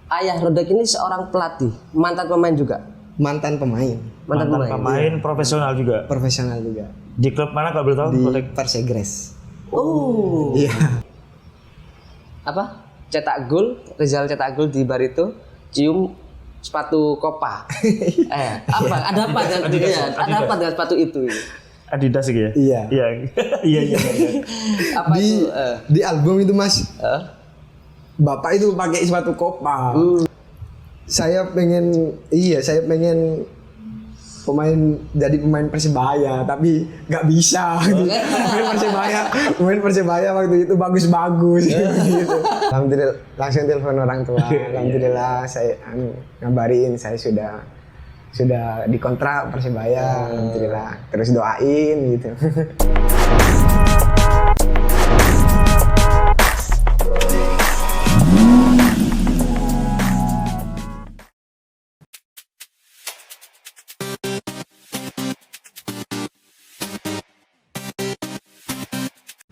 Ayah Rodek ini seorang pelatih, mantan pemain juga. Mantan pemain. Mantan pemain profesional juga. Profesional juga. Di klub mana kalau boleh tahu? Di Rodek? Persegres. Oh. Iya. Apa? Cetak gol, Rizal cetak gol di Barito, cium sepatu Copa. Apa? Ada apa dengan Adidas. ya? Ada apa dengan sepatu itu? Adidas gitu ya? Iya. Iya. Apa itu? Di album itu Mas, Eh? Bapak itu pakai sepatu Copa. Saya pengen jadi pemain Persebaya, tapi nggak bisa. Pemain Persebaya waktu itu bagus-bagus. Gitu. Alhamdulillah langsung telepon orang tua. Alhamdulillah saya ngabarin saya sudah dikontrak Persebaya. Alhamdulillah. Terus doain gitu.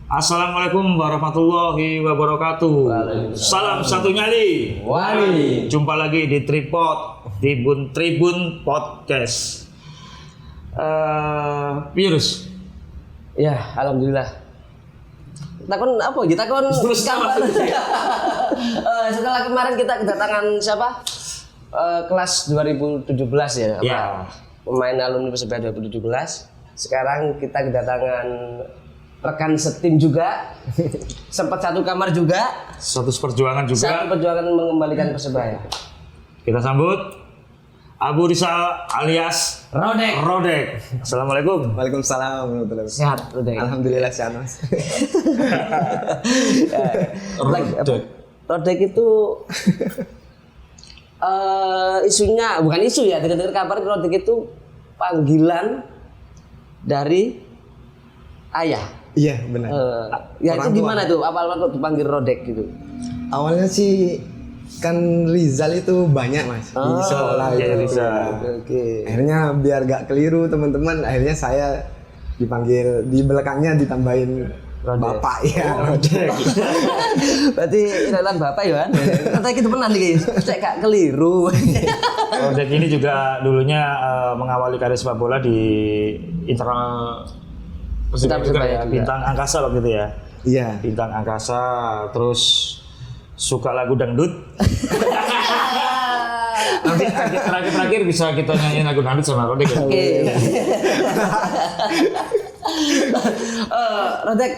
Assalamualaikum warahmatullahi wabarakatuh. Salam satu nyali. Wali. Jumpa lagi di Tribun Podcast. Virus. Ya, alhamdulillah. Takon apa? Kita kon kapan? Setelah kemarin kita kedatangan siapa? Kelas 2017 ya. Ya. Pemain alumni Persebaya 2017. Sekarang kita kedatangan rekan setim juga, sempat satu kamar juga, Satu perjuangan juga. satu perjuangan mengembalikan Persebaya. Kita sambut Abu Rizal alias Rodek. Assalamualaikum. Waalaikumsalam warahmatullahi wabarakatuh. Sehat, Rodek. Alhamdulillah sehat Mas. Rodek itu isunya, bukan isu ya, dengar kabar Rodek itu panggilan dari ayah. Iya benar. Ya Orang itu gimana tua. tuh? Apa kok dipanggil Rodek gitu? Awalnya sih kan Rizal itu banyak Mas di sekolah iya, itu. Rizal. Oke. Akhirnya biar gak keliru teman-teman, akhirnya saya dipanggil di belakangnya ditambahin Rodek. Bapak ya. Rodek. Berarti inilah bapak ya kan? Kata kita temenan nih, saya gak keliru. Rodek ini juga dulunya mengawali karir sepak bola di internal Persebaya juga ya, juga. Bintang Angkasa waktu itu ya. Iya. Bintang Angkasa, terus suka lagu dangdut. Nanti terakhir bisa kita nyanyiin lagu dangdut sama Rodek ya. Oke. Rodek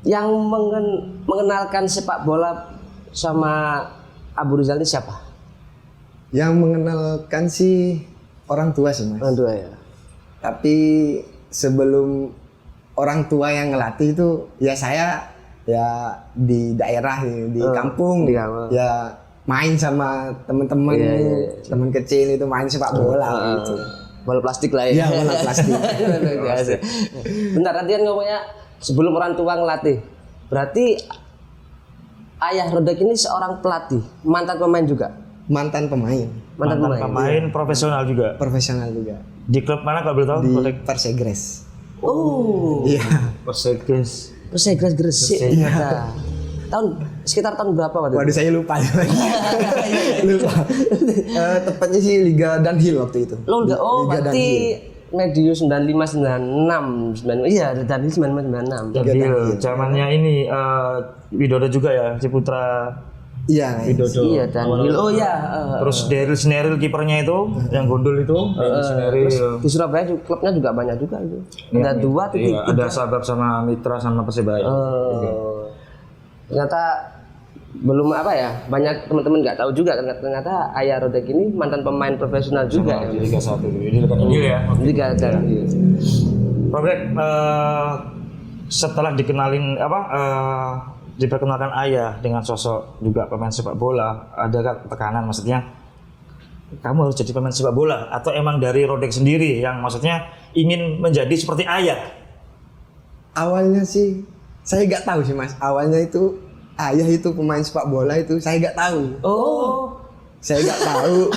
yang mengenalkan sepak bola sama Abu Rizal ini siapa? Yang mengenalkan sih orang tua sih Mas. Orang tua ya. Tapi sebelum orang tua yang ngelatih itu ya saya ya di daerah di kampung di kampung. ya main sama teman-teman teman kecil itu main sepak bola gitu. Bola plastik lah ya. Iya, bola plastik. Biasa. Bentar, tadi kan ngomongnya sebelum orang tua ngelatih. Berarti ayah Rodek ini seorang pelatih, mantan pemain juga. Mantan pemain. Mantan Pemain profesional juga. Profesional juga. Di klub mana kalau boleh tahu? Di Rodek? Persegres. Oh. Iya. Persegres. Persegres Gresik. Ternyata. Sekitar tahun berapa waktu itu? Waduh saya lupa. Lupa. Tepatnya sih Liga Danhil waktu itu. Lo enggak, Liga berarti Medio 95 96 iya Danhil 95 96. Jadi zamannya ini Widodo juga ya, Ciputra Iya. Widodo. Iya Danhil. Oh iya. Terus Daryl Sneryl kipernya itu, yang gondol itu. Daryl Sneryl. Di Surabaya juga, klubnya juga banyak juga itu. Ada dua atau Iya, tiga. ada Sabab sama Mitra sama Persebaya. Ternyata belum apa ya, banyak teman-teman nggak tahu juga ternyata ayah Rodek ini mantan pemain profesional juga ya. Di Liga 1 ini Liga Danhil ya. Liga Danhil. Rodek setelah diperkenalkan ayah dengan sosok juga pemain sepak bola, ada tekanan maksudnya kamu harus jadi pemain sepak bola atau emang dari Rodek sendiri yang maksudnya ingin menjadi seperti ayah? Awalnya sih saya nggak tahu sih Mas. Awalnya itu ayah itu pemain sepak bola itu saya nggak tahu. Oh. Saya nggak tahu.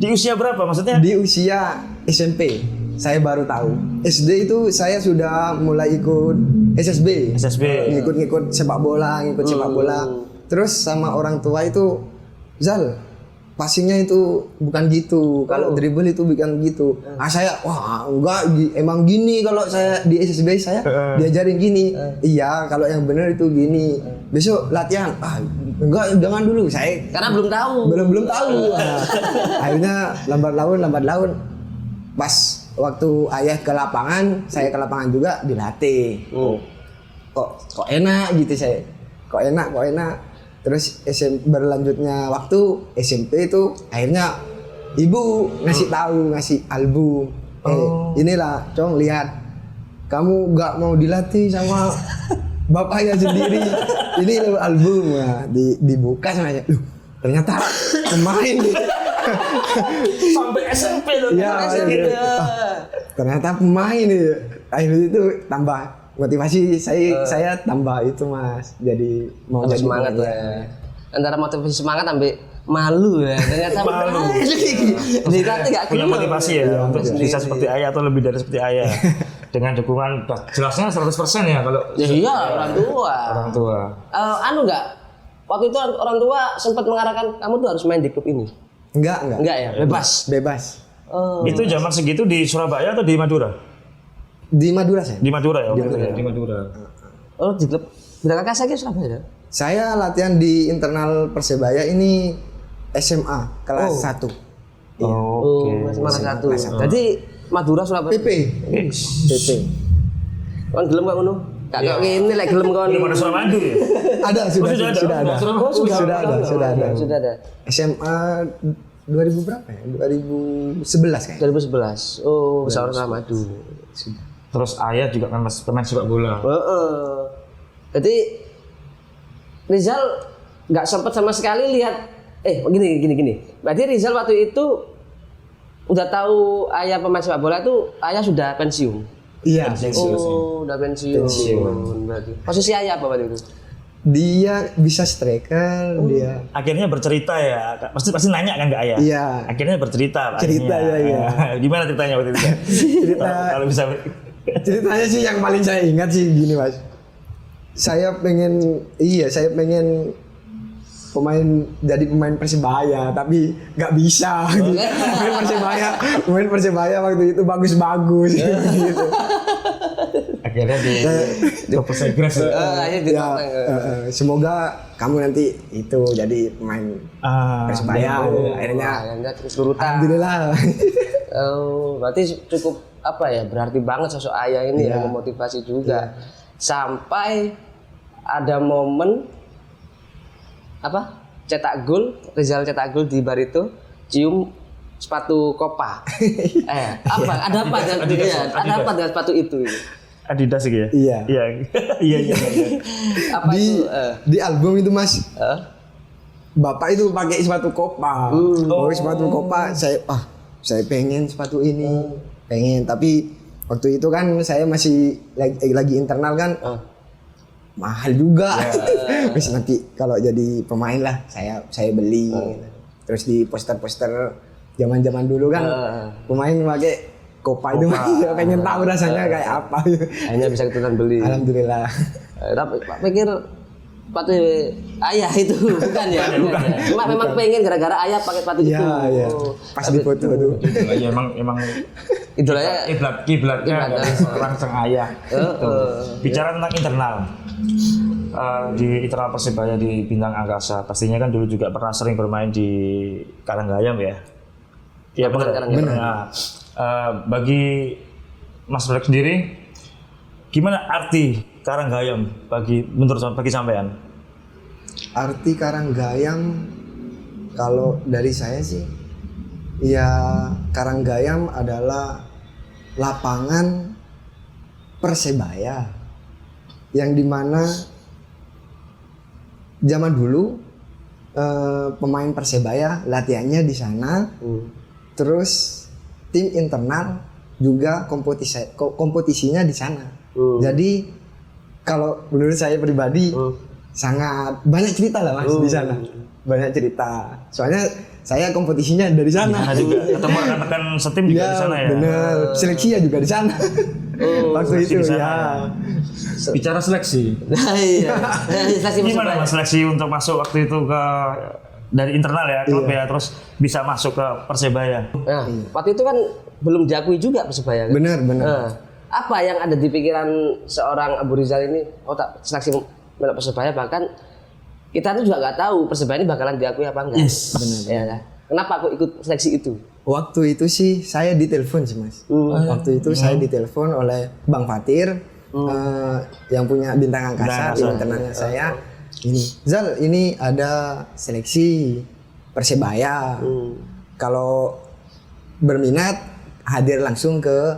Di usia berapa maksudnya? Di usia SMP saya baru tahu. SD itu saya sudah mulai ikut SSB. SSB. Ngikut sepak bola, Terus sama orang tua itu Zal, passingnya itu bukan gitu. Kalau dribble itu bukan gitu. Saya wah enggak emang gini kalau saya di SSB saya diajarin gini. Iya, kalau yang benar itu gini. Besok latihan. Enggak jangan dulu. Saya Karena belum tahu. belum tahu. Nah, akhirnya lambat laun. Pas waktu ayah ke lapangan, saya ke lapangan juga dilatih. Kok enak gitu saya. Kok enak. Terus berlanjutnya waktu SMP itu akhirnya ibu ngasih album. Inilah, Cong lihat. Kamu nggak mau dilatih sama bapaknya sendiri. Ini album ya, dibuka sama saya. Ternyata pemain gitu. Sampai SMP loh. Iya, ternyata pemain nih. Akhirnya itu tambah motivasi saya tambah itu Mas. Jadi mau Tambah jadi semangat pemain. ya. Antara motivasi semangat sampai malu ya. Ternyata malu. Dilatih nggak Punya gelem. motivasi ya untuk sendiri. bisa seperti ayah atau lebih dari seperti ayah. Dengan dukungan jelasnya 100% ya kalau Ya iya orang tua. orang tua. Anu nggak? Waktu itu orang tua sempat mengarahkan kamu tuh harus main di klub ini. Enggak. Enggak ya? Bebas. Itu zaman segitu di Surabaya atau di Madura? Di Madura saya. Di Madura ya. Di Madura. Oh di klub. Bila kakak saya Surabaya. Saya latihan di internal Persebaya ini SMA kelas 1. Masih malah satu. Jadi Madura Surabaya. PP. Kan gelem kok ngono. Kakak ini lek gelem kon. Belum ada Suramadu ya? Ada sudah ada. Oh, Sudah ada. Sudah ada. SMA 2000 berapa ya? 2011 kayaknya. 2011. Oh, sama-sama madu. Sudah. Terus ayah juga kan pemain sepak bola. Jadi Rizal nggak sempat sama sekali lihat. Gini. Berarti Rizal waktu itu udah tahu ayah pemain sepak bola itu ayah sudah pensiun. Iya. Oh, udah pensiun. Berarti. Posisi ayah apa waktu itu? Dia bisa striker, dia. Akhirnya bercerita ya. Pasti nanya kan ke ayah. Iya. Akhirnya bercerita. Cerita, akhirnya. iya. Gimana ceritanya waktu itu? Kalau bisa. Ceritanya sih yang paling saya ingat sih gini Mas. Saya pengen jadi pemain Persebaya tapi nggak bisa. Pemain Persebaya waktu itu bagus-bagus gitu. Akhirnya di Persegres. Semoga kamu nanti itu jadi pemain Persebaya. Akhirnya terus turutan. alhamdulillah. Berarti cukup berarti banget sosok ayah ini yang memotivasi juga. Sampai ada momen cetak gol, Rizal cetak gol di Barito, cium sepatu Copa. Ada apa dengan sepatu itu? Adidas gitu ya? Iya. Iya. Apa itu? Di album itu Mas. Bapak itu pakai sepatu Copa. Sepatu Copa, saya pengen sepatu ini. Pengen, tapi waktu itu kan saya masih lagi internal kan. Mahal juga. Terus nanti kalau jadi pemain lah saya beli. Terus di poster-poster zaman-zaman dulu kan pemain pakai Copa itu pengen tahu rasanya kayak apa. Akhirnya bisa ikutan beli. Alhamdulillah. Tapi Pak pikir sepatu ayah itu bukan ya? Bukan. Cuma memang pengen gara-gara ayah pakai sepatu itu. Iya. Pas di foto tuh. Iya emang idolanya kiblatnya dari seorang sang ayah. Bicara tentang internal. Di internal Persebaya di Bintang Angkasa pastinya kan dulu juga pernah sering bermain di Karanggayam ya. Iya benar. Bagi Mas Rodek sendiri gimana arti Karanggayam bagi sampean? Arti Karanggayam kalau dari saya sih ya Karanggayam adalah lapangan Persebaya yang dimana zaman dulu pemain Persebaya latihannya di sana, terus tim internal juga kompetisinya di sana. Jadi kalau menurut saya pribadi sangat banyak cerita lah Mas di sana, banyak cerita. Soalnya saya kompetisinya dari sana. Juga ketemu rekan-rekan setim juga di sana ya. Bener, seleksinya juga di sana. Waktu itu ya. Bicara seleksi. Iya. Gimana Mas seleksi untuk masuk waktu itu ke dari internal ya klub ya, terus bisa masuk ke Persebaya. Nah, waktu itu kan belum diakui juga Persebaya kan? Benar. Nah, apa yang ada di pikiran seorang Abu Rizal ini? Oh tak seleksi melok Persebaya, bahkan kita tuh juga nggak tahu Persebaya ini bakalan diakui apa enggak. Yes, benar. Ya, kan? Kenapa aku ikut seleksi itu? Waktu itu sih saya ditelepon sih Mas. Waktu itu saya ditelepon oleh Bang Fatir yang punya bintang angkasa di internalnya saya. Ini Zal, ini ada seleksi Persebaya. Kalau berminat hadir langsung ke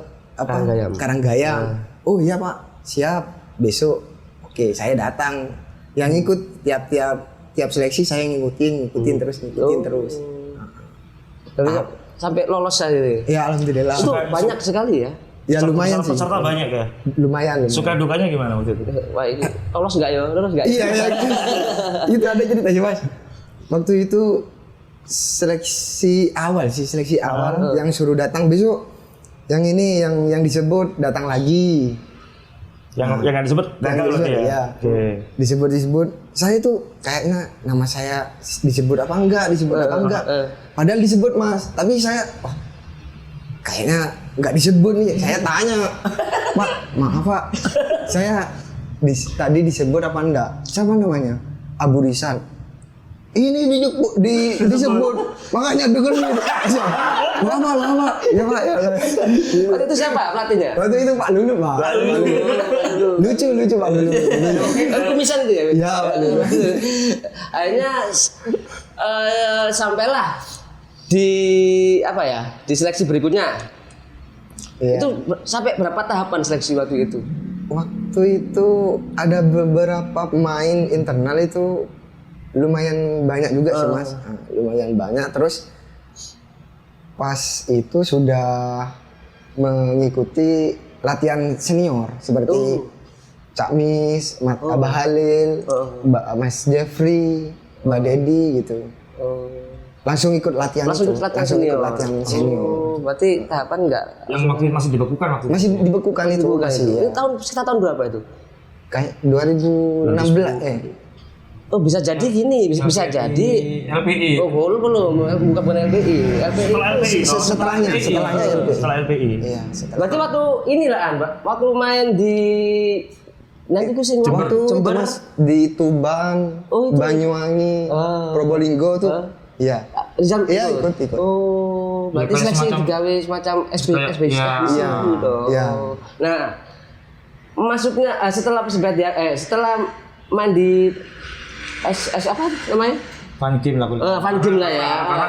Karanggayam. Oh iya Pak, siap. Besok. Oke, saya datang. Yang ikut tiap seleksi saya ngikutin terus. Tapi sampai lolos saya ini. Ya alhamdulillah. Itu banyak sekali ya. Ya lumayan sih. Peserta banyak ya. Lumayan. Suka dukanya gimana waktu itu? Wah ini lolos nggak ya? Iya. Itu ada cerita sih Mas. Waktu itu seleksi awal yang suruh datang besok. Yang ini yang disebut datang lagi. Yang nggak disebut gagal berarti ya. Iya. Oke. Disebut. Saya tuh kayaknya nama saya disebut apa enggak. Padahal disebut Mas. Tapi saya kayaknya nggak disebut nih. Saya tanya, Pak, maaf Pak, saya tadi disebut apa enggak? Siapa namanya? Abu Rizal. Ini disebut, makanya dengerin. Lama. Ya Pak. Waktu itu siapa pelatihnya? Waktu itu Pak Lulu Pak. Lucu Pak Lulu. Kumisan itu ya? Ya Pak Lulu. Akhirnya sampailah di di seleksi berikutnya. Iya. Itu sampai berapa tahapan seleksi waktu itu? Waktu itu ada beberapa pemain internal itu lumayan banyak juga sih Mas. Lumayan banyak. Terus pas itu sudah mengikuti latihan senior seperti Cak Mis, Abah Halil, Mas Jeffrey, Mbak Dedi gitu. Langsung ikut latihan Langsung ikut latihan senior. Berarti tahapan enggak? Yang masih dibekukan waktu itu. Masih dibekukan itu masih. Itu sekitar tahun berapa itu? Kayak 2016 Oh bisa jadi gini, bisa jadi. LPI. Oh belum, bukan LPI. Setelahnya LPI. Setelah LPI. Iya, setelah. Berarti waktu inilah waktu main di nanti itu sih Jember Mas, di Tuban, Banyuwangi, Probolinggo tuh. Iya. Iya ikut. Oh, berarti seleksi digawe semacam SBC. Iya. Nah, masuknya setelah Persebaya setelah main di apa namanya? Fun game lah. Fun game lah ya. Karena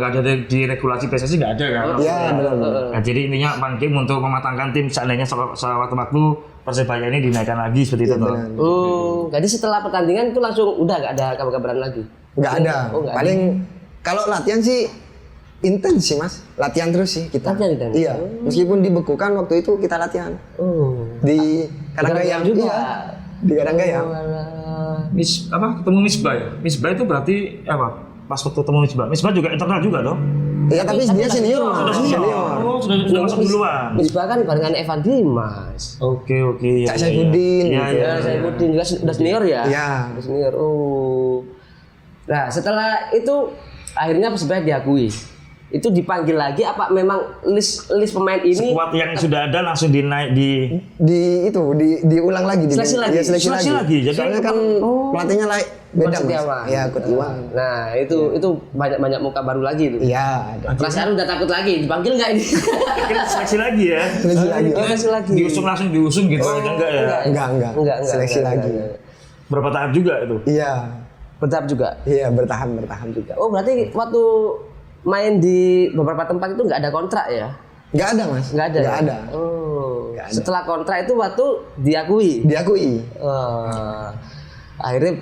nggak ada di regulasi PSSI nggak ada kan. Iya benar. Nah, jadi intinya fun game untuk mematangkan tim seandainya sewaktu-waktu Persebaya ini dinaikkan lagi seperti itu. Jadi setelah pertandingan itu langsung udah nggak ada kabar-kabaran lagi. Nggak ada. Paling kalau latihan sih intens sih Mas. Latihan terus sih kita. Latihan. Iya. Meskipun dibekukan waktu itu kita latihan. Di Karanggayam juga. Iya. Di Karanggayam. Ketemu Misbah ya? Misbah itu berarti apa? Pas waktu ketemu Misbah juga internal juga dong? Iya tapi dia senior Mas. Sudah senior. Sudah masuk duluan. Misbah kan barengan Evan Dimas. Oke. Cak Saifuddin. Iya, Saifuddin juga udah senior ya? Iya. Udah senior. Nah, setelah itu akhirnya Persebaya diakui. Itu dipanggil lagi apa memang list pemain ini skuad yang sudah ada langsung dinaik diulang lagi seleksi lagi. Jadi soalnya kan pelatihnya beda Mas. Ya ikut Iwan. Nah, itu banyak muka baru lagi itu. Iya, ada. Perasaan udah takut lagi dipanggil enggak ini? Seleksi lagi ya. Seleksi lagi. Diusung gitu enggak ya? Enggak. Seleksi lagi. Berapa tahap juga itu? Iya. Bertahap juga. Iya, bertahan juga. Oh, berarti waktu main di beberapa tempat itu nggak ada kontrak ya? Nggak ada Mas. Nggak ada. Oh. Setelah kontrak itu waktu diakui. Akhirnya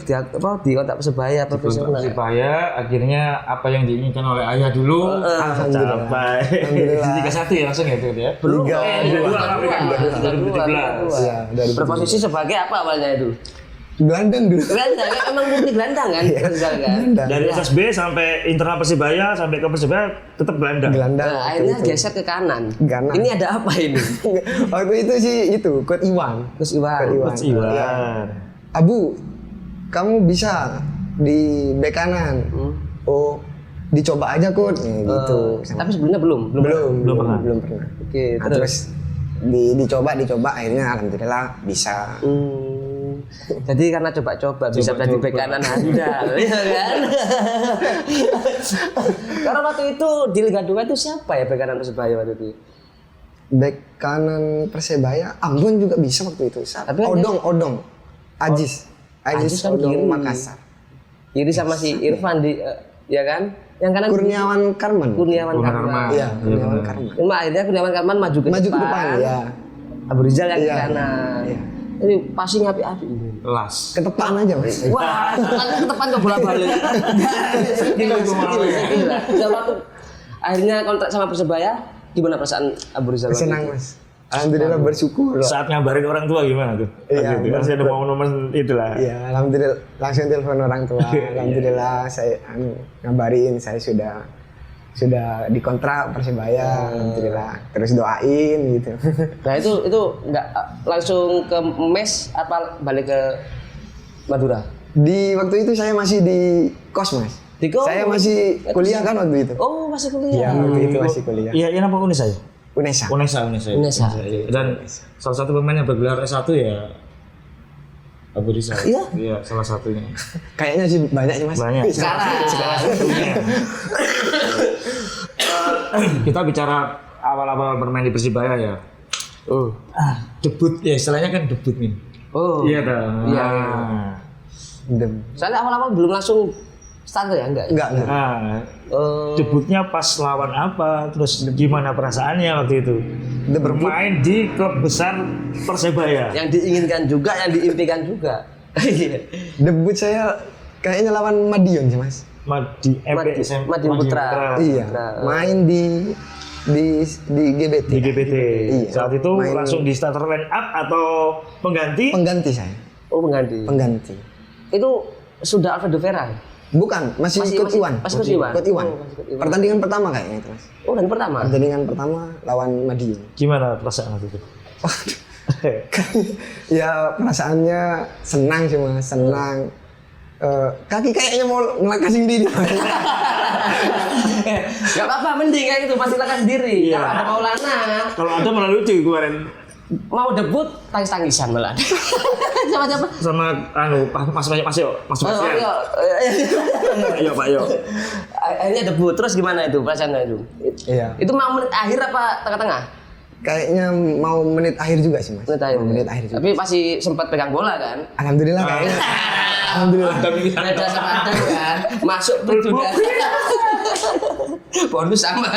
di kontrak Persebaya profesional. Persebaya akhirnya apa yang diinginkan oleh ayah dulu tercapai. Liga 1 ya langsung ya itu ya. Belum. Liga 2 2017. Berposisi sebagai apa awalnya itu? Gelandang dulu. Gelandang kan emang murni gelandang kan? Dari SSB sampai internal Persebaya sampai ke Persebaya tetap gelandang. Nah, akhirnya geser ke kanan. Ini ada apa ini? Waktu itu sih Coach Iwan. Abu, kamu bisa di bek kanan. oh dicoba aja Kut gitu. Tapi sebelumnya belum pernah. Belum pernah. Oke, Nah, terus dicoba akhirnya alhamdulillah bisa. Jadi karena coba-coba bisa berarti bek kanan handal, ya kan? Karena waktu itu di Liga 2 itu siapa ya bek kanan Persebaya waktu itu? Bek kanan Persebaya, Ambon juga bisa waktu itu. Tapi kan Odong, Ajis kan Odong kiri. Makassar. Kiri sama si Irfan di, ya kan? Yang kanan Kurniawan Karman. Kurniawan Karman. Iya, Kurniawan Karman. Cuma akhirnya Kurniawan Karman maju ke depan. Ya. Abu Rizal yang ke Iya. kanan. Iya. Jadi passing api-api ini. Las. Ketepan aja Mas. Wah, ke depan ke bola balik. Gila. Dan waktu akhirnya kontrak sama Persebaya, gimana perasaan Abu Rizal? waktu Senang itu? Mas. Alhamdulillah bersyukur. Saat ngabarin orang tua gimana tuh? Iya, Waktu itu kan saya ada momen-momen itulah. Iya, alhamdulillah langsung telepon orang tua. Alhamdulillah saya ngabarin saya sudah dikontrak Persebaya. Alhamdulillah. Terus doain gitu. Nah itu nggak langsung ke mes apa balik ke Madura? Di waktu itu saya masih di kos Mas. Di kos? Saya masih kuliah kan waktu itu. Oh masih Iya, kuliah. waktu itu masih kuliah. Iya, apa Unesa ya? Unesa. Unesa. Iya. Dan salah satu pemain yang bergelar S1 ya Abu Rizal. Iya, salah satunya. Kayaknya sih banyak sih Mas. Banyak. Sekarang. Kita bicara awal-awal bermain di Persibaya ya. Debut ya, istilahnya kan debut nih. Oh. Iya dah. Iya. Dem. Soalnya awal-awal belum langsung start ya enggak? Enggak. Nah, debutnya pas lawan apa? Terus gimana perasaannya waktu itu? Bermain di klub besar Persebaya. Yang diinginkan juga, yang diimpikan juga. Debut saya kayaknya lawan Madiun sih Mas. Madiun Putra. Iya. Main di GBT. Di GBT. Iya. Saat itu Main langsung di starter line up atau pengganti? pengganti saya. Oh pengganti. Pengganti. Itu sudah Alfredo Vera. Bukan, masih Coach Iwan. Masih Coach Iwan. Coach Iwan. Oh, masih Coach Iwan. Pertandingan pertama kayaknya itu Mas. Oh dan pertama. Pertandingan pertama lawan Madiun. Gimana perasaan waktu itu? Ya perasaannya senang sih Mas, senang. Kaki kayaknya mau ngelangkah sendiri. Gak apa-apa, mending kayak gitu masih langkah sendiri. Iya. Kalau ada Maulana, Kalau ada malah lucu kemarin mau debut tangis-tangisan malah. Siapa-siapa? sama Mas Yo. Ayo Pak Yo. Akhirnya debut, terus gimana itu perasaannya itu? Iya. Itu mau menit akhir apa tengah-tengah? Kayaknya mau menit akhir juga sih Mas. Menit akhir. juga. Tapi masih sempat pegang bola kan? Alhamdulillah kayaknya. Alhamdulillah. Beda sama Adam kan? Masuk sudah. Bonus sama.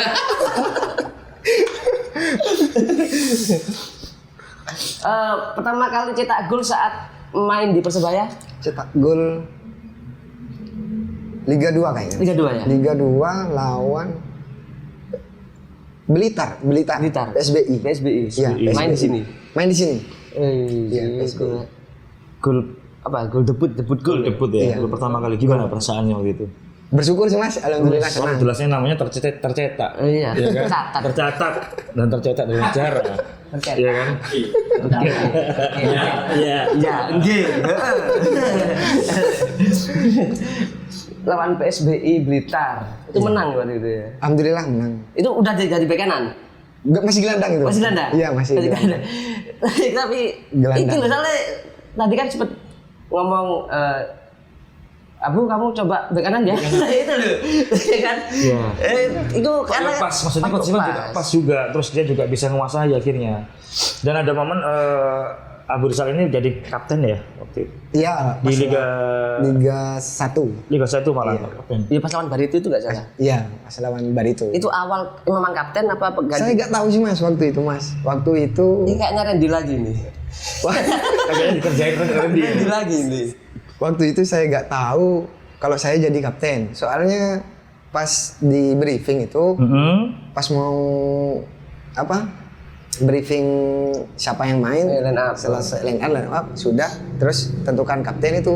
Pertama kali cetak gol saat main di Persebaya? Cetak gol Liga 2 kayaknya. Liga 2 ya? Liga 2 lawan Blitar. PSBI. Iya, Main di sini. Main di sini. Iya, PSBI. Gol apa? Gol debut Gol gol. debut ya. Gol pertama kali gimana perasaannya waktu itu? Bersyukur sih Mas, alhamdulillah senang. Jelasnya namanya tercetak. Iya, Iya kan? tercatat. Tercatat dan tercetak dengan sejarah. Tercetak. Iya kan? Iya. Ya, nggih. Lawan PSBI Blitar. Itu menang waktu itu ya. Alhamdulillah menang. Itu udah jadi bek kanan. Enggak, masih gelandang itu. Masih gelandang? Iya, masih gelandang. Tapi Gelandang. itu loh soalnya tadi kan sempet ngomong Abu kamu coba bek kanan ya. Itu loh. Ya kan? Iya. Itu karena pas maksudnya Coach Iwan juga pas juga, terus dia juga bisa menguasai akhirnya. Dan ada momen Abu Rizal ini jadi kapten ya waktu itu. Iya, Di Liga 1. Liga 1 malah kapten. Iya pas lawan Barito itu enggak salah. Iya, pas lawan Barito. Itu awal memang kapten apa Saya pengganti? nggak tahu sih Mas waktu itu Mas. Waktu itu Ini kayaknya Randy lagi nih. Kayaknya dikerjain dia. Randy lagi nih. waktu itu saya nggak tahu kalau saya jadi kapten. Soalnya pas di briefing itu, pas mau briefing siapa yang main, Line up. selesai line up sudah, terus tentukan kapten itu.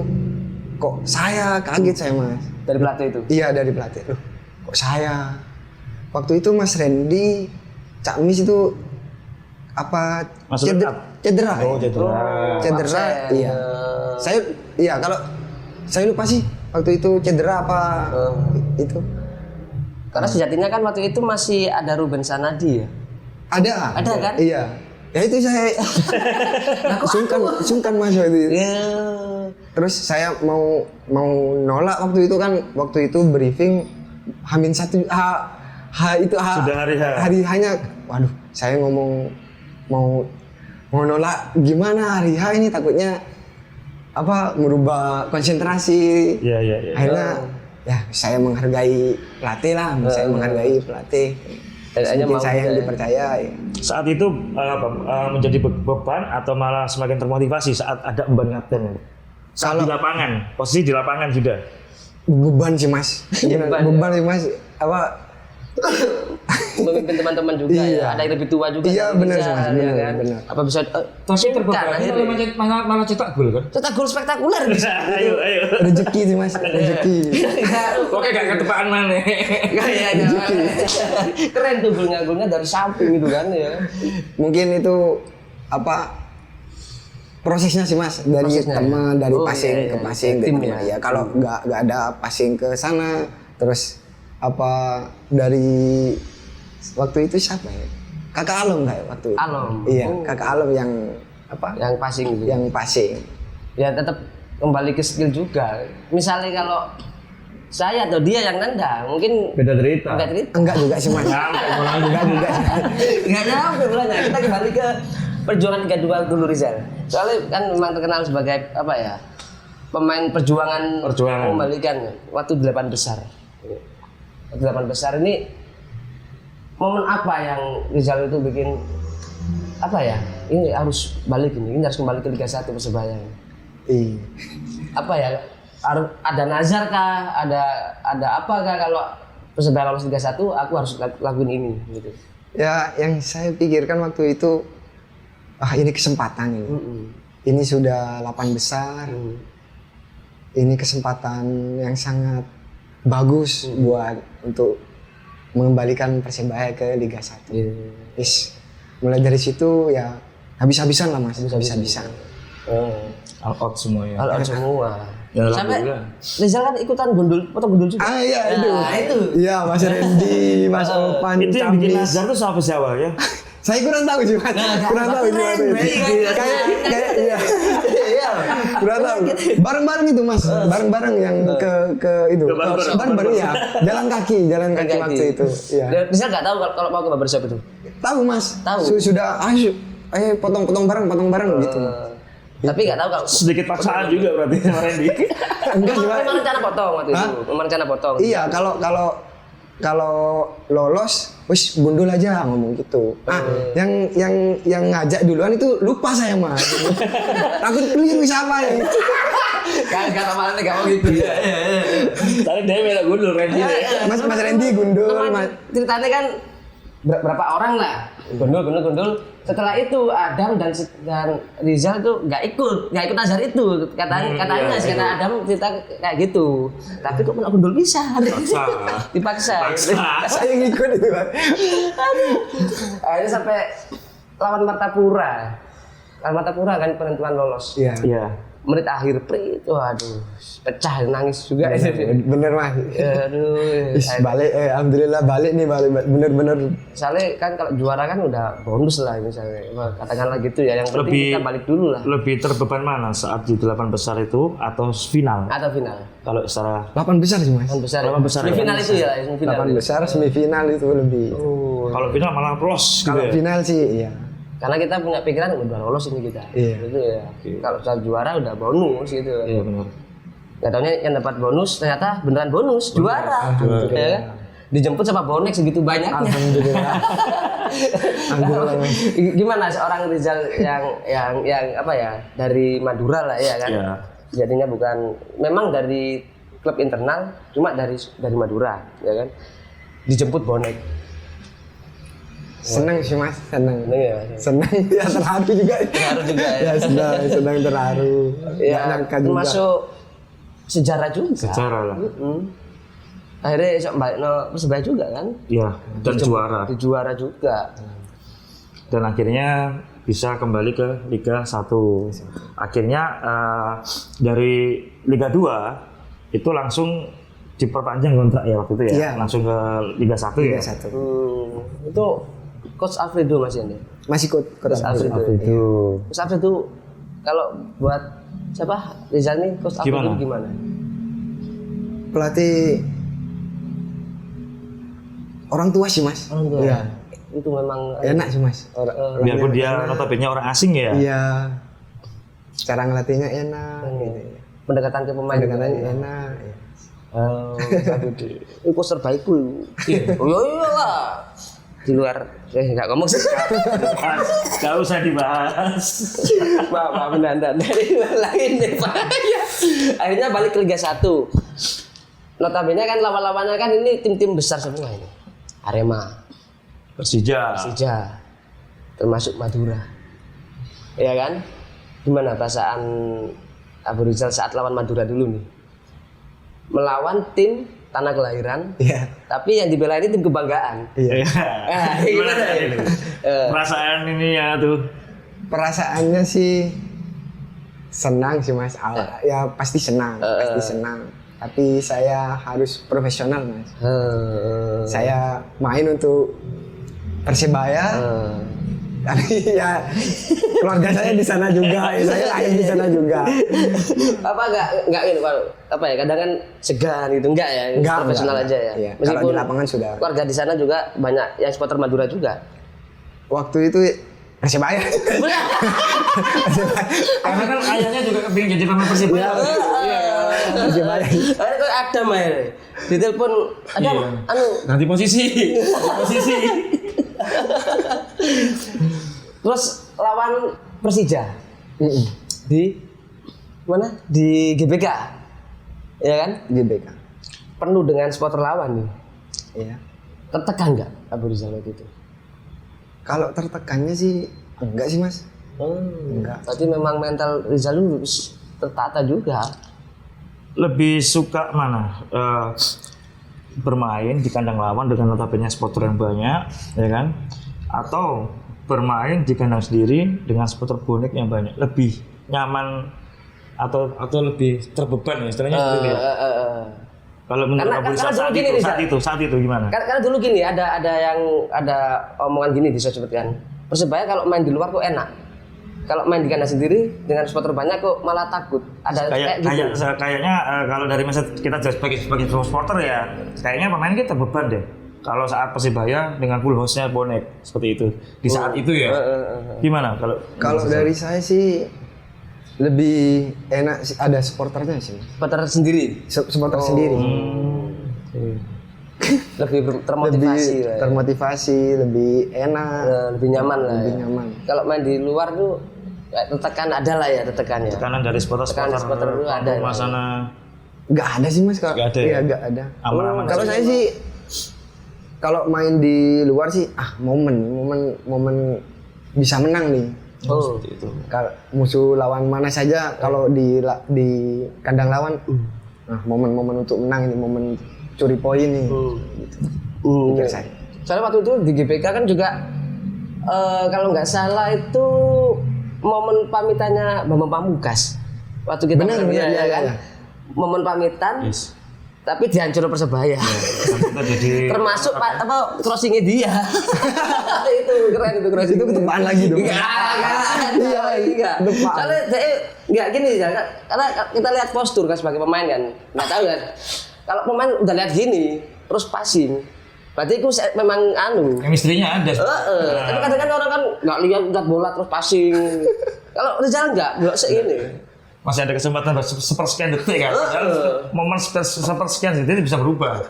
Kok saya kaget saya Mas. Dari pelatih itu. Iya dari pelatih. Loh, kok saya? Waktu itu Mas Randy, Cak Mis itu cedera. Oh, cedera. Cedera. Absen. Iya. Saya kalau saya lupa sih waktu itu cedera apa itu? Karena sejatinya kan waktu itu masih ada Ruben Sanadi ya. Ada kan? Iya. Ya itu saya sungkan Mas waktu itu. Ya. Terus saya mau nolak waktu itu briefing Hamin satu Sudah hari H. Hari hanya waduh saya ngomong mau nolak gimana hari H ini takutnya merubah konsentrasi. Iya. Akhirnya ya saya menghargai pelatih lah, saya menghargai pelatih. Mungkin saya yang dipercaya. Ya. Saat itu menjadi beban atau malah semakin termotivasi saat ada emban kapten? Saat di lapangan, posisi di lapangan sudah. Beban sih Mas. Beban sih Mas. Memimpin teman-teman juga ya. Ada yang lebih tua juga. Iya benar sih Mas, ya kan? benar. Apa bisa Tapi terbebani malah cetak gol kan? cetak gol spektakuler bisa. Ayo. Rezeki sih Mas, rezeki. Oke, gak ketepaan mana? Iya. Keren tuh golnya dari samping itu kan ya. Mungkin itu prosesnya sih Mas, dari teman, dari passing ke passing gitu ya. Kalau nggak ada passing ke sana, terus dari waktu itu siapa ya? Kakak Alom nggak ya waktu itu? Alom. Iya, Kakak Alom yang Yang passing gitu. Yang passing. Ya tetap kembali ke skill juga. Misalnya kalau saya atau dia yang nendang, mungkin Beda cerita. Enggak juga sih Mas. Enggak juga. Nggak nyampe bolanya. Kita kembali ke perjuangan Liga 2 dulu Rizal. Soalnya kan memang terkenal sebagai pemain perjuangan. Kembalikan waktu 8 besar. Waktu 8 besar ini momen apa yang Rizal itu bikin ini harus balik ini harus kembali ke Liga 1 Persebaya. Iya. Ada nazar kah? Ada apa kah kalau Persebaya lolos Liga 1 aku harus lakuin ini gitu. Ya, yang saya pikirkan waktu itu ini kesempatan ini. Ini sudah 8 besar. Ini kesempatan yang sangat bagus buat untuk mengembalikan Persebaya ke Liga 1. Mulai dari situ ya habis-habisan lah Mas, habis-habisan. All out semua ya. All out semua. Ya, sampai Rizal kan ikutan foto gundul juga. Iya itu. Iya, Mas Randy, Mas Opan, Itu yang bikin nazar tuh siapa sih awalnya? Saya kurang tahu sih Mas. Kurang tahu gimana itu. Kayak iya. Kurang tahu. Bareng-bareng itu Mas. Bareng-bareng yang ke itu. Bareng-bareng ya. Jalan kaki waktu itu. Iya. Rizal enggak tahu kalau mau ke barbershop itu. Tahu Mas. Tahu. Sudah potong bareng gitu. Tapi nggak tahu kalau sedikit paksaan juga berarti sama Randy. Enggak juga. Memang rencana potong waktu itu. Memang rencana potong. Iya, kalau lolos, wis gundul aja ngomong gitu. Yang ngajak duluan itu lupa saya Mas. Takut keliru siapa ya. Kan kata nggak mau gitu. Iya. Tadi dia bela gundul Randy. Mas Randy gundul. Ceritanya kan berapa orang lah gundul. Setelah itu Adam dan Rizal tuh nggak ikut nazar itu katanya sih kata Adam cerita kayak gitu. Tapi kok malah gundul bisa? Dipaksa. Saya ngikut itu Pak. Akhirnya sampai lawan Martapura kan penentuan lolos. Iya. Menit akhir waduh pecah nangis juga. Bener Mas. Aduh. Balik alhamdulillah balik bener. Soalnya kan kalau juara kan udah bonus lah misalnya. Katakanlah gitu ya, yang penting kita balik dulu lah. Lebih terbeban mana saat di 8 besar itu atau final? Atau final. Kalau secara 8 besar sih Mas. 8 besar. Semifinal itu ya, semifinal. 8 besar semifinal itu lebih. Kalau final malah plus gitu. Kalau final sih iya. Karena kita punya pikiran udah lolos ini kita. Gitu ya. Kalau sudah juara udah bonus gitu. Iya benar. Gak taunya yang dapat bonus ternyata beneran bonus juara. Ya. Dijemput sama bonek segitu banyaknya. Alhamdulillah. Gimana seorang Rizal yang dari Madura lah ya kan. Iya. Jadinya memang dari klub internal cuma dari Madura ya kan. Dijemput bonek. Senang sih Mas, senang. Senang ya terharu juga. Ya. Senang terharu. Ya, termasuk sejarah juga. Sejarah lah. Akhirnya esok balik Persebaya juga kan? Iya, dan juara. Juara juga. Dan akhirnya bisa kembali ke Liga 1. Akhirnya dari Liga 2 itu langsung diperpanjang kontrak ya waktu itu ya, Iya. langsung ke Liga 1 ya. Liga 1. Itu Coach Alfredo masih ini. Masih Coach Alfredo. Alfredo. Coach Alfredo kalau buat siapa Rizal nih Coach Alfredo gimana? Pelatih orang tua sih mas. Orang tua. Iya. Itu memang Enak sih mas. Biarpun dia notabene orang asing ya. Iya. Cara ngelatihnya enak. Gitu. pendekatan ke pemain. Pendekatannya enak. Ya. Itu coach terbaikku. Oh iyalah. Di luar nggak ngomong sih. Gak usah dibahas. Maaf benar dari lain deh Pak. Akhirnya balik ke Liga 1. Notabene kan lawan-lawannya kan ini tim-tim besar semua ini. Arema, Persija, termasuk Madura. Iya kan? Gimana perasaan Abu Rizal saat lawan Madura dulu nih? Melawan tim tanah kelahiran, Iya. tapi yang dibela ini tim kebanggaan. Iya. Gimana ini? Perasaan ini ya tuh. Perasaannya sih senang sih mas. Ya pasti senang, pasti senang. Tapi saya harus profesional mas. Saya main untuk Persebaya. Tapi ya keluarga saya di sana juga, saya lahir di sana juga. Apa enggak ini Pak? Apa ya? Kadang kan segan gitu enggak ya? Profesional aja ya. Iya. Meskipun Kalau di lapangan sudah. keluarga di sana juga banyak yang supporter Madura juga. Waktu itu Persebaya. Karena kan ayahnya juga kepingin jadi pemain Persibaya. Persebaya. Kok ada main. Ditelepon ada Nanti posisi. Terus lawan Persija. Di mana? Di GBK. Ya kan? GBK. Penuh dengan supporter lawan nih. Iya. Tertekan enggak Abu Rizal waktu itu? Kalau tertekannya sih enggak sih mas. Enggak. Berarti memang mental Rizal lu tertata juga. Lebih suka mana? Bermain di kandang lawan dengan notabene supporter yang banyak, ya kan? Atau bermain di kandang sendiri dengan supporter bonek yang banyak, lebih nyaman atau lebih terbeban ya istilahnya gitu ya. Kalau menurut Abu Rizal saat itu gimana? Karena dulu gini ada omongan gini di sosmed kan. Persebaya kalau main di luar kok enak. Kalau main di kandang sendiri dengan supporter banyak kok malah takut. Ada kayaknya kalau dari masa kita sebagai supporter ya, kayaknya pemain kita terbeban deh. Kalau saat Persibaya dengan full house-nya bonek seperti itu di saat itu ya. Gimana kalau dari saya sih lebih enak sih ada supporternya sih. supporter sendiri. Supporter sendiri. Lebih termotivasi, lebih enak, lebih nyaman lah. Lebih ya. nyaman. Kalau main di luar tuh tekan ada lah ya tekannya. Tekanan dari supporter dulu ada. Sana Nggak ada sih mas kalau. Nggak ada. Iya nggak ada. Aman-aman. Kalau saya sih kalau main di luar sih momen bisa menang nih. Seperti itu. Kalau musuh lawan mana saja kalau di kandang lawan momen untuk menang ini, momen curi poin nih. Gitu. Saya. Soalnya waktu itu di GBK kan juga kalau nggak salah itu momen pamitannya Bambang Pamungkas. Waktu kita benar, kan. Ya. Momen pamitan. Yes. Tapi dihancur Persebaya. Termasuk crossingnya dia. Itu keren itu crossing. Itu ketepaan lagi dong. Iya. Soalnya nggak gini ya, karena kita lihat postur kan sebagai pemain kan. Nggak tahu kan. Kalau pemain udah lihat gini, terus passing. Berarti itu memang chemistry-nya ada. Tapi kadang-kadang orang kan nggak lihat bola terus passing. Kalau Rizal nggak segini. Masih ada kesempatan sepersekian detik kan. Momen sepersekian detik bisa berubah.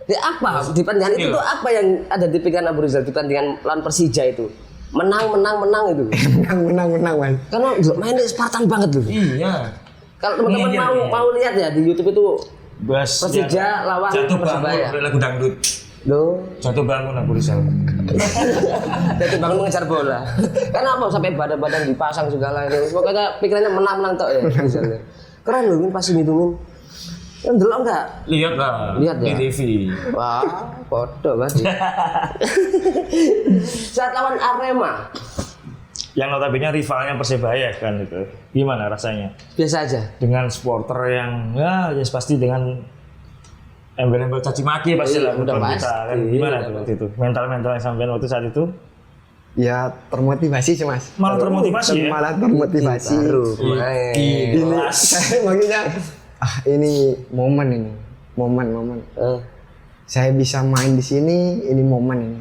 Di apa? Di pertandingan itu tuh apa yang ada di pikiran Abu Rizal di pertandingan lawan Persija itu? Menang itu. menang mas. Karena mainnya Spartan banget loh. Iya. Kalau teman-teman mau lihat ya di YouTube itu Persija lawan Persebaya. Lagu dangdut. Jatuh bangun Abu Rizal. Jatuh bangun mengejar bola. Karena apa sampai badan-badan dipasang segala itu. Pokoknya pikirannya menang tok ya. Misalnya. Keren loh ini pasti ngitungin. Kan delok enggak? Lihat ya. Di TV. Wah, bodoh banget. Saat lawan Arema. yang notabene rivalnya Persebaya kan itu. Gimana rasanya? Biasa aja. Dengan supporter yang ya pasti dengan embel-embel caci maki pasti lah Udah kita pasti. kan. Gimana tuh waktu itu? Mental yang sampean waktu saat itu? Ya termotivasi sih mas. Malah termotivasi ya? Malah termotivasi. Baru main. Ini saya makanya ini momen. Eh, Saya bisa main di sini, ini momen ini.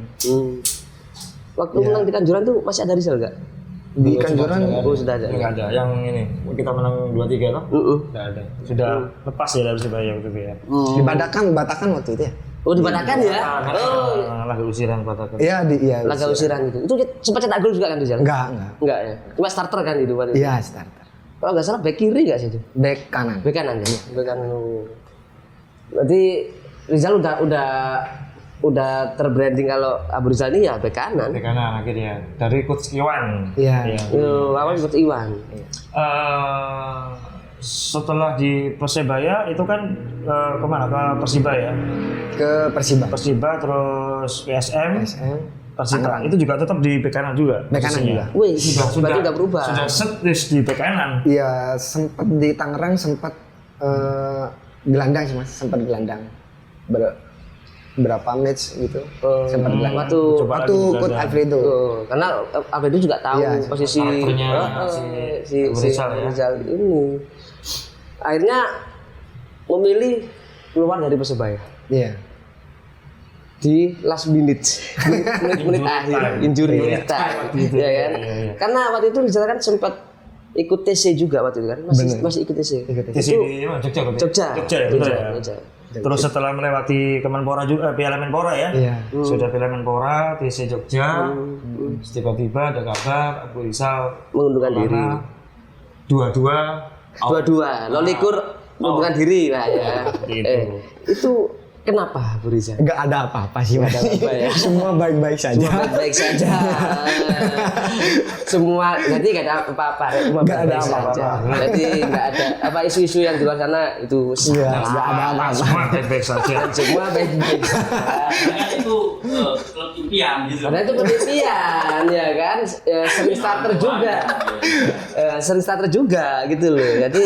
Waktu menang di Kanjuran tuh masih ada Rizal gak? Di Kanjuran Oh sudah ada. Enggak ada. Yang ini kita menang 2-3 loh. Enggak ada. Sudah lepas ya dari Persebaya waktu itu ya. di Batakan waktu itu ya. Oh di Batakan ya? Oh Laga usiran Batakan. Iya laga usiran itu. Itu sempat cetak gol juga kan Rizal? Enggak. Enggak ya. Cuma starter kan itu waktu itu. Iya starter. Kalau nggak salah back kiri nggak sih itu? Back kanan. Back kanan ya. Back kanan. Berarti Rizal udah terbranding kalau Abu Rizal ini ya bek kanan. Bek kanan akhirnya dari coach Iwan. Iya. Awal ikut Iwan. Setelah di Persebaya itu kan kemana? Ke Persiba ya? Ke Persiba. Persiba terus PSM. SM. Persita itu juga tetap di bek kanan juga. Bek kanan posisinya. juga. Wih, berarti udah berubah. Sudah set di bek kanan. Iya sempat di Tangerang sempat gelandang sih mas, sempat gelandang. Berapa match gitu sempat gelandang. Waktu Waktu Coach Alfredo. Karena Alfredo juga tahu Iya, posisi karakternya si Rizal ya. Rizal ini. Akhirnya memilih keluar dari Persebaya Iya. di last minute, menit akhir, injury menit akhir, ya kan? Karena waktu itu Rizal kan sempat ikut TC juga waktu itu kan, masih ikut TC. Di sini Jogja. Jogja Ya, betul ya. Jogja. Terus setelah melewati Kemenpora juga, Piala Menpora ya. Iya. Sudah Piala Menpora, TC Jogja. Tiba-tiba ada kabar Abu Rizal Mengundurkan diri. Dua-dua, lolikur mengundurkan diri lah ya. Gitu. Itu kenapa Abu Rizal? Enggak ada apa-apa sih mas. ya. Semua baik-baik saja. Baik saja. Semua jadi nggak ada apa-apa, cuma Nggak ada baik-baik apa-apa. saja. Jadi nggak ada apa isu-isu yang di luar sana itu Iya, nggak ada apa-apa. Semua baik-baik saja. semua baik-baik. Karena itu klub impian gitu. Karena itu penelitian ya kan. Sering starter juga. Sering starter juga gitu loh. Jadi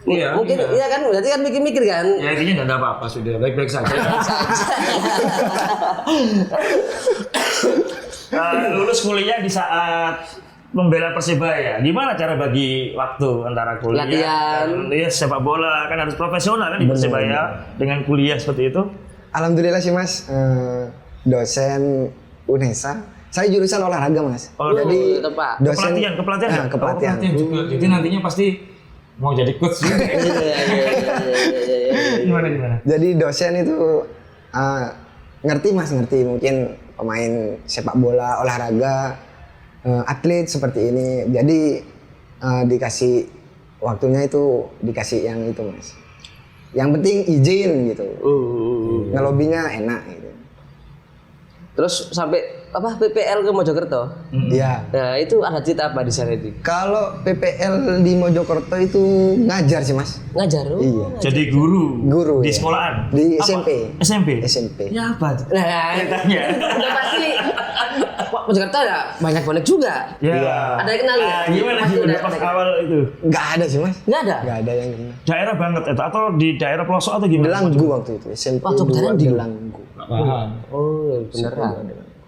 Iya, mungkin iya kan, berarti kan mikir-mikir kan. Ya intinya nggak ada apa-apa, sudah baik-baik saja. Lulus kuliah di saat membela Persebaya, gimana cara bagi waktu antara kuliah Latihan. dan sepak bola, kan harus profesional kan di Persebaya dengan kuliah seperti itu. Alhamdulillah sih mas, dosen UNESA. Saya jurusan olahraga mas. Oh, jadi tepat. dosen Kepelatihan Nah, kepelatihan. juga. Jadi nantinya pasti mau jadi coach juga. Gimana? Jadi dosen itu ngerti mungkin pemain sepak bola, olahraga, atlet seperti ini. Jadi dikasih waktunya itu dikasih yang itu mas. Yang penting izin gitu. Ngelobinya enak gitu. Terus sampai PPL ke Mojokerto. Iya. Nah, itu ada cerita apa di sana itu? Kalau PPL di Mojokerto itu ngajar sih mas. Ngajar. Iya. Jadi guru ya. di sekolahan. Di Apa? SMP. SMP. Ya apa? Nah, Ceritanya. udah pasti. Wah, Mojokerto ada banyak bonek juga. Ya. Ada yang kenal nggak? Gimana Pasti gimana ada pas yang awal itu? Nggak ada sih mas. Nggak ada. Nggak ada yang kenal. Daerah banget itu atau di daerah pelosok atau gimana? Delanggu waktu itu. SMP Waktu 2 beneran di Delanggu. Oh, beneran.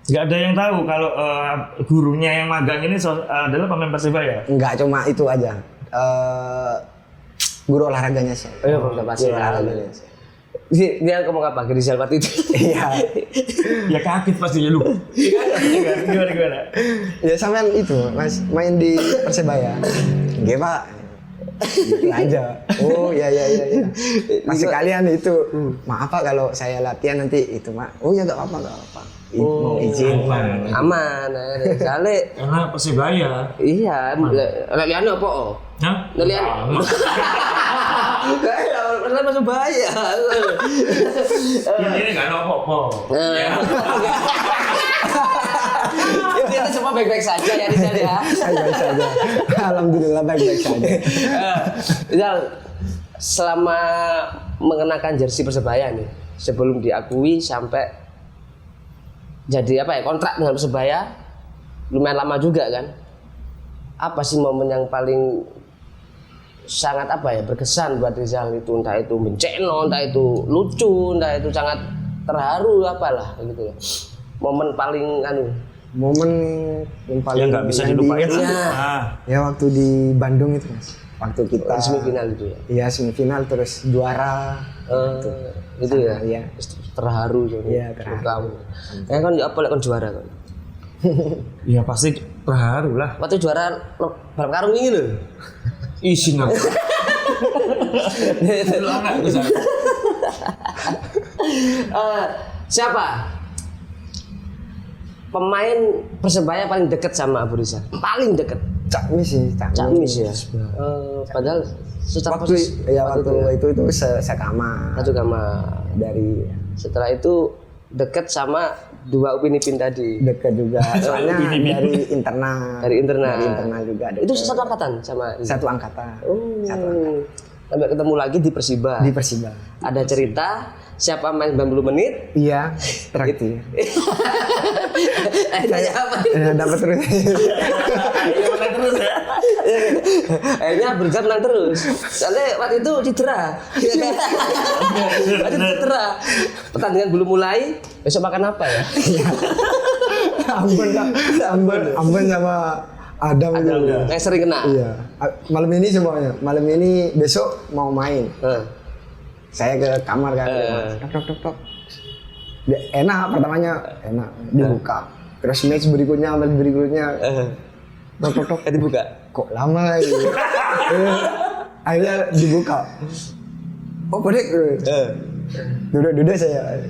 Nggak ada yang tahu kalau gurunya yang magang ini adalah pemain Persebaya. Nggak cuma itu aja. Guru olahraganya sih. Udah pasti. Guru olahraganya sih. Dia ngomong apa ke Rizal waktu itu? Iya. Ya kaget pastinya lu. Gimana? Ya sampean itu mas main di Persebaya. Nggih pak. Gitu aja. Oh ya. Mas sekalian itu. Maaf pak kalau saya latihan nanti itu mak. Oh ya nggak apa-apa. Mau izin. Aman. Soalnya Karena Persebaya. iya, latihan apa? Hah? Latihan. Karena masuk bahaya. Ini nggak ada apa-apa. Itu semua baik-baik saja ya Rizal ya. Baik saja. Alhamdulillah baik-baik saja. Rizal, selama mengenakan jersey Persebaya nih, sebelum diakui sampai jadi apa ya kontrak dengan Persebaya, lumayan lama juga kan. Apa sih momen yang paling sangat berkesan buat Rizal itu, entah itu benceno, entah itu lucu, entah itu sangat terharu apalah gitu ya. Momen paling momen yang paling yang nggak bisa dilupain diingat sih, lah. ya waktu di Bandung itu Mas, waktu kita semifinal gitu ya. iya semifinal terus juara Gitu ya. Iya. Terharu jadi. Iya, terharu. Kamu. Kan apa lek kon juara kan. Iya pasti terharu lah. Waktu juara balap karung ini loh. Isin aku. Siapa pemain Persebaya paling dekat sama Abu Rizal? Paling dekat. Cakmi sih, Camis ya. Padahal secara waktu ya waktu itu itu sekamar satu kamar. dari Setelah itu dekat sama dua Upin Ipin tadi. dekat juga soalnya dari internal Dari internal. juga ada Itu satu angkatan sama Rizal? satu angkatan satu Oh. angkatan Sampai ketemu lagi di Persiba. di Persiba. Ada cerita siapa main 90 menit. Iya, terakhir. Akhirnya apa? Dapat terus. Iya menang terus ya. Akhirnya Rizal menang terus. Soalnya waktu itu cedera. Waktu itu cedera. Pertandingan belum mulai. Besok makan apa ya? Ambon sama Adam itu. Yang sering kena. Iya. Malam ini semuanya. Malam ini besok mau main. Saya ke kamar kan. Tok. Enak pertamanya enak dibuka. Terus match berikutnya tok. Dibuka. Kok lama ini? Akhirnya dibuka. Oh, Bodek. Duduk saya.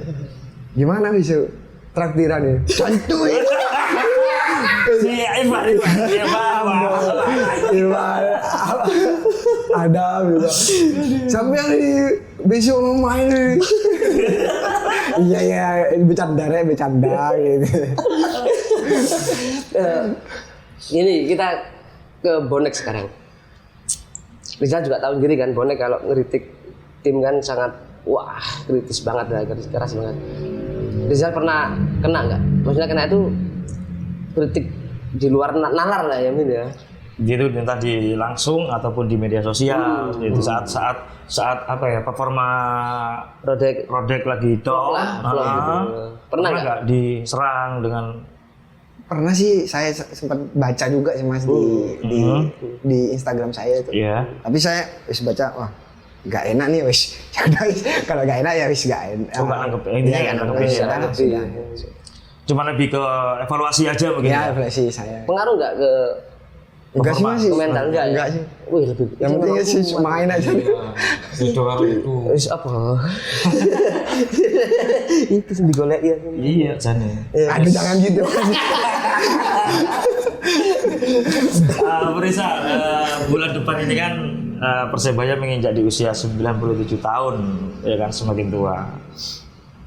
Gimana besok traktiran ini? Santuy. Iwan. Ada juga. Sampai hari besok mau main nih. Iya bercanda gitu. Ini kita ke bonek sekarang. Rizal juga tahu sendiri kan, bonek kalau ngeritik tim kan sangat kritis banget lah, keras banget. Rizal pernah kena nggak? Maksudnya kena itu kritik di luar nalar lah ya, Min ya. Gitu entah di langsung ataupun di media sosial. Itu saat apa ya, performa Rodek lagi down. Vlog gitu. Pernah nggak diserang dengan Pernah sih, saya sempat baca juga sih Mas di Instagram saya itu. Iya. Tapi saya baca, wah nggak enak nih wis. Kalau nggak enak ya wis nggak enak. Coba anggap ini Iya, anggap ya. Cuma lebih ke evaluasi aja mungkin. Ya, evaluasi saya. Pengaruh nggak ke Enggak sih Mas. komentar enggak ya? Enggak sih. Wih, lebih. Yang penting sih main aja. Itu kalau itu. Wis apa? Itu sing digolek ya. Iya, jane. Aduh jangan gitu. Risa, bulan depan ini kan Persebaya menginjak di usia 97 tahun, ya kan, semakin tua.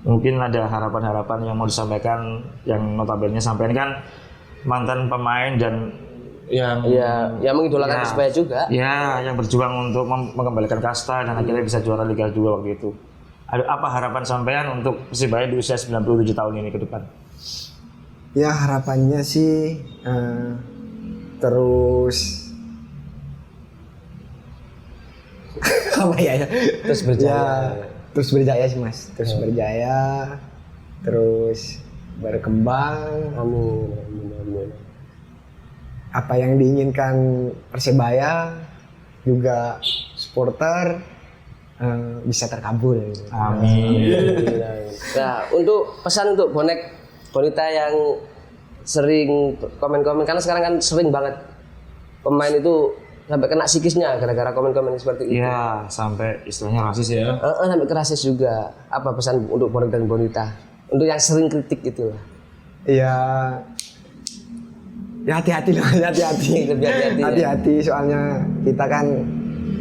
Mungkin ada harapan-harapan yang mau disampaikan, yang notabene sampean kan mantan pemain dan yang mengidolakan Persebaya juga. Ya, yang berjuang untuk mengembalikan kasta dan akhirnya bisa juara Liga 2 waktu itu. Ada apa harapan sampean untuk Persebaya di usia 97 tahun ini ke depan? Ya harapannya sih terus apa ya? Terus berjaya sih Mas. Terus berjaya, terus berkembang. Amin. Apa yang diinginkan Persebaya juga supporter bisa terkabul. Amin. Nah, untuk pesan untuk bonek wanita yang sering komen-komen, karena sekarang kan sering banget pemain itu sampai kena psikisnya gara-gara komen-komen seperti itu. Iya, sampai istilahnya rasis ya. Sampai ke rasis juga. Apa pesan untuk bonek dan bonita? Untuk yang sering kritik gitu lah. Ya hati-hati lah, hati-hati. Lebih hati-hati ya. Hati-hati soalnya kita kan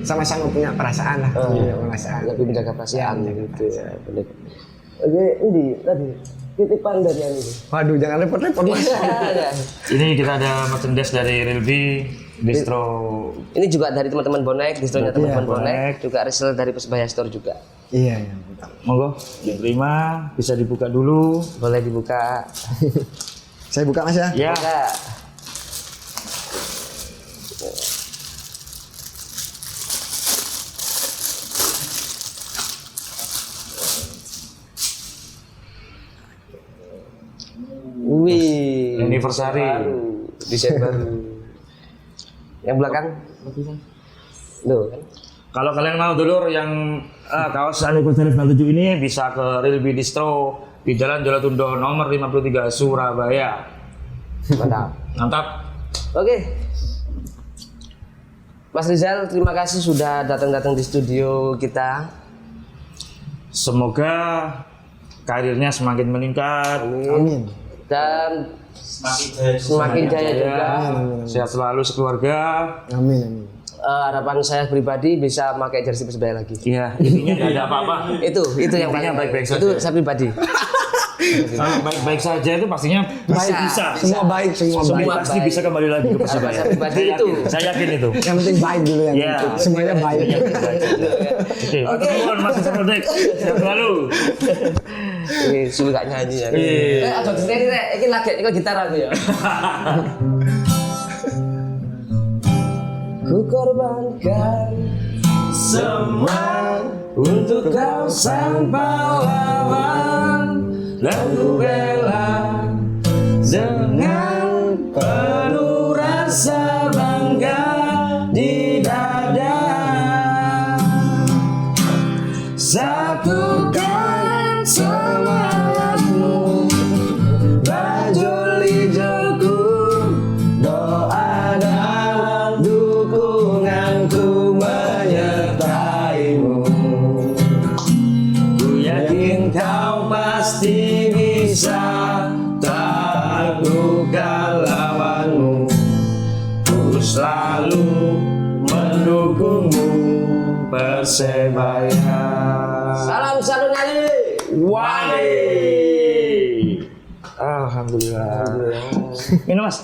sama-sama punya perasaan lah, punya perasaan. Lebih menjaga perasaan Ya, gitu ya. Benar. Oke, ini tadi titipan dari yang ini. Waduh, jangan repot-repot Mas. Ini kita ada merchandise dari Rilby, distro. Ini juga dari teman-teman bonek, distronya teman-teman bonek, bonek. juga resell dari Persebaya Store juga. Iya, mantap. Monggo, diterima, bisa dibuka dulu. Boleh dibuka. Saya buka Mas ya. Ya. Buka. Anniversary. Desember. Yang belakang? Loh kan? Kalau kalian mau dulur yang kaos anniversary 97 ini bisa ke Rilby Distro di Jalan Jolatundo nomor 53 Surabaya. Mantap. Mantap. Oke. Mas Rizal, terima kasih sudah datang-datang di studio kita. Semoga karirnya semakin meningkat. Amin. Dan Semakin semakin jaya juga. Sehat selalu sekeluarga. Amin, amin. Harapan saya pribadi bisa pakai jersey Persebaya lagi. Iya, intinya nggak ada apa-apa. Itu yang Intinya paling baik-baik saja. Itu saya pribadi. Kalau baik-baik saja itu pastinya bisa. Semua baik, semua baik. Semua Pasti baik. bisa kembali lagi ke Persebaya. Saya pribadi itu. Saya yakin itu. Yang penting baik dulu yang Iya. penting. Semuanya baik. Oke, ketemuan Mas Sardik. Sehat selalu. Ini sulit gak nyanyi ya. Ada di sini rek, iki lagi gitar aku ya. Ku korbankan semua untuk kau sang pahlawan, dan ku bela dengan penuh rasa bangga di dada. Satukan semangatmu, bajul hijauku, doa dan dukunganku menyertaimu. Ku yakin kau pasti bisa taklukkan lawanmu. Ku selalu mendukungmu, Persebaya. Salam satu nyali. Wali. Alhamdulillah. Minum Mas.